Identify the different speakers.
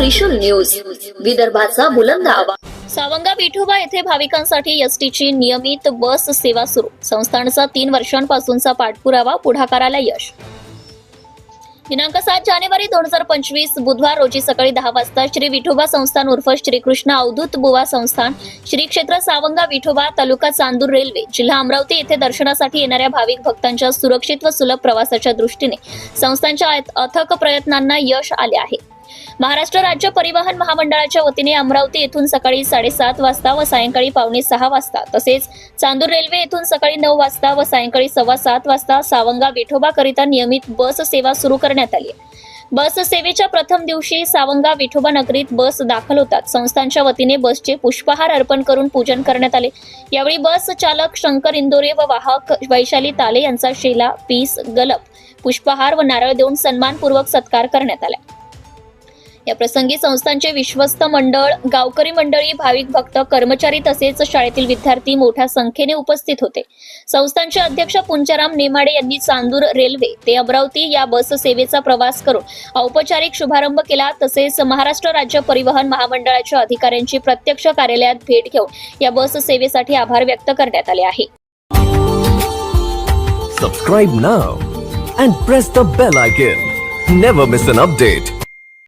Speaker 1: त्रिशूल news, विदर्भाचा बुलंद आवाज।
Speaker 2: सावंगा विठोबा येथे भाविकांसाठी एसटीची नियमित बस सेवा सुरू। संस्थानचा 3 वर्षांपासूनचा पाठपुरावा, पुढाकाराला यश। दिनांक 7 जानेवारी 2025 बुधवार रोजी सकाळी 10 वाजता श्री विठोबा संस्थान उर्फ श्रीकृष्ण अवधूत बुवा संस्थान, श्री क्षेत्र सावंगा विठोबा, तालुका चांदूर, रेल्वे, जिल्हा अमरावती येथे दर्शनासाठी येणाऱ्या भाविक भक्तांच्या सुरक्षित व सुलभ प्रवासाच्या दृष्टीने संस्थांच्या अथक प्रयत्नांना यश आले आहे। महाराष्ट्र राज्य परिवहन महामंडळाच्या वतीने अमरावती येथून सकाळी 7:30 वाजता व सायंकाळी 5:45 वाजता, तसेच चांदूर रेल्वे येथून सकाळी 9 वाजता व सायंकाळी 7:15 वाजता सावंगा विठोबा करिता नियमित बस सेवा सुरू करण्यात आली आहे। बस सेवेच्या प्रथम दिवशी सावंगा विठोबा नगरीत बस दाखल होतात। संस्थांच्या वतीने बसचे पुष्पहार अर्पण करून पूजन करण्यात आले। यावेळी बस चालक शंकर इंदोरे व वाहक वैशाली ताले यांचा शेला, पीस, गलप, पुष्पहार व नारळ देऊन सन्मानपूर्वक सत्कार करण्यात आला। या प्रसंगी संस्थांचे विश्वस्त मंडळ, गावकरी मंडळी, भाविक भक्त, कर्मचारी तसेच शाळेतील विद्यार्थी मोठ्या संख्येने उपस्थित होते। संस्थांचे अध्यक्ष पुंजाराम नेमाडे यांनी चांदूर रेल्वे ते अमरावती या बस सेवेचा प्रवास करून औपचारिक शुभारंभ केला। तसेच महाराष्ट्र राज्य परिवहन महामंडळाच्या अधिकाऱ्यांची प्रत्यक्ष कार्यालयात भेट घेऊन या बस सेवेसाठी आभार व्यक्त करण्यात आले आहे।
Speaker 3: Subscribe now and press the bell icon. Never miss an update.